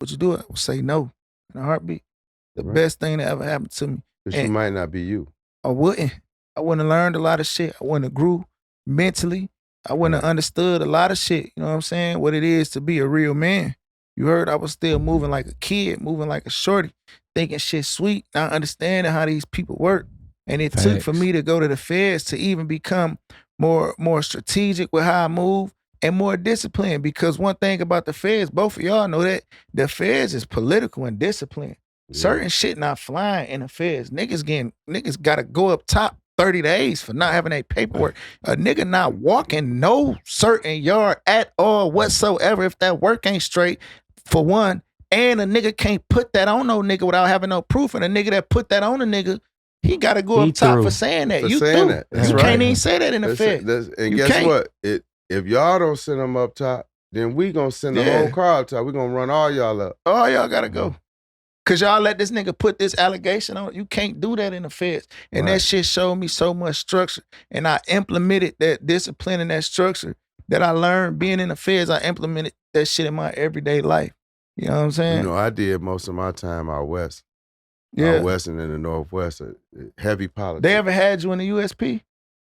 Would you do it? I would say no in a heartbeat. The best thing that ever happened to me. Because you might not be you. I wouldn't. I wouldn't have learned a lot of shit. I wouldn't have grew mentally. I wouldn't have understood a lot of shit. You know what I'm saying? What it is to be a real man. You heard I was still moving like a kid, moving like a shorty, thinking shit sweet, not understanding how these people work. And it took for me to go to the feds to even become more strategic with how I move and more disciplined. Because one thing about the feds, both of y'all know that the feds is political and disciplined. Certain shit not flying in the feds. Niggas gotta go up top 30 days for not having a paperwork. A nigga not walking no certain yard at all whatsoever if that work ain't straight, for one. And a nigga can't put that on no nigga without having no proof. And a nigga that put that on a nigga, he gotta go up top for saying that. You can't even say that in the feds. And guess what? If y'all don't send them up top, then we gonna send the whole car up top. We gonna run all y'all up. All y'all gotta go. Cause y'all let this nigga put this allegation on. You can't do that in the feds. And that shit showed me so much structure. And I implemented that discipline and that structure that I learned being in the feds. I implemented that shit in my everyday life. You know what I'm saying? You know, I did most of my time out west. Out west and in the Northwest. Heavy politics. They ever had you in the USP?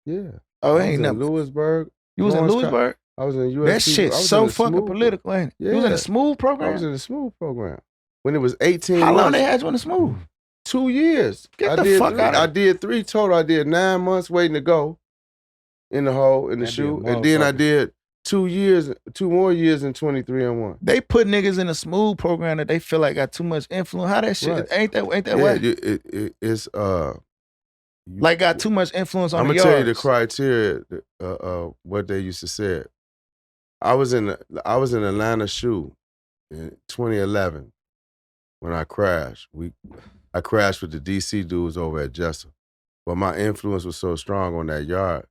Yeah. Oh, ain't nothing. Lewisburg. You was in Lewisburg? I was in USP. That shit's so fucking political, ain't it? Yeah. You was in the Smooth program? I was in the Smooth program. When it was 18 How long months. they had you in the Smooth? 2 years. Get the fuck out of here. I did 3 total. I did 9 months waiting to go in the hole, in the shoe. And then I did 2 more years in 23 and 1. They put niggas in a Smooth program that they feel like got too much influence. How that shit, ain't that way? It's like got too much influence on the yards. I'm gonna tell you the criteria what they used to say. I was in Atlanta shoe in 2011 when I crashed. I crashed with the DC dudes over at Jessup. But my influence was so strong on that yard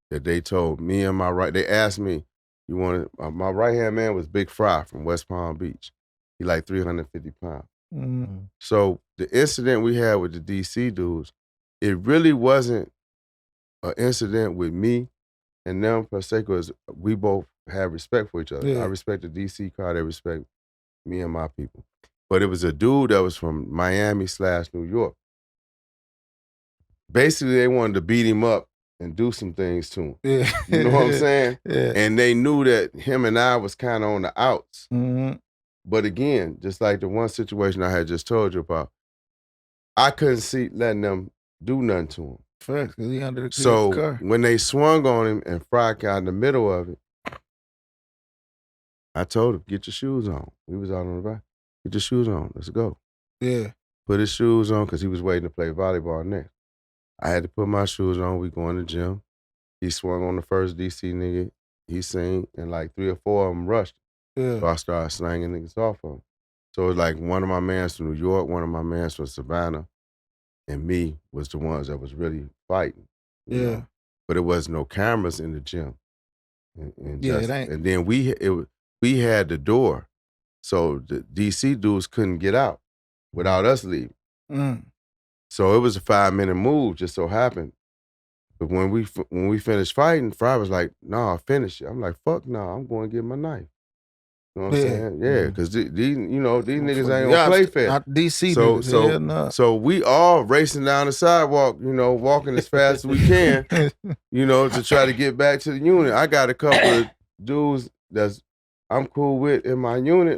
that they told me and they asked me, my right-hand man was Big Fry from West Palm Beach. He like 350 pounds. Mm-hmm. So the incident we had with the DC dudes, it really wasn't an incident with me and them per se, because we both had respect for each other. Yeah. I respect the DC car, they respect me and my people. But it was a dude that was from Miami/New York. Basically, they wanted to beat him up and do some things to him. Yeah. You know what I'm saying? Yeah. And they knew that him and I was kind of on the outs. Mm-hmm. But again, just like the one situation I had just told you about, I couldn't see letting them do nothing to him. Facts, because he under the So car. when they swung on him and Fry got in the middle of it, I told him, get your shoes on. We was out on the back. Get your shoes on. Let's go. Yeah. Put his shoes on because he was waiting to play volleyball next. I had to put my shoes on. We go in the gym. He swung on the first DC nigga. He seen, and like 3 or 4 of them rushed. Yeah. So I started slanging niggas off of him. So it was like one of my mans from New York, one of my mans from Savannah, and me was the ones that was really fighting. You know? But it wasn't no cameras in the gym. And it ain't. And then we had the door. So the DC dudes couldn't get out without us leaving. Mm. So it was a 5-minute move, just so happened. But when we finished fighting, Fry was like, "Nah, finish it." I'm like, "Fuck no, I'm going to get my knife." You know what I'm saying? Yeah, because these niggas ain't gonna play fair. Not DC niggas. So we all racing down the sidewalk, walking as fast as we can, to try to get back to the unit. I got a couple of dudes I'm cool with in my unit.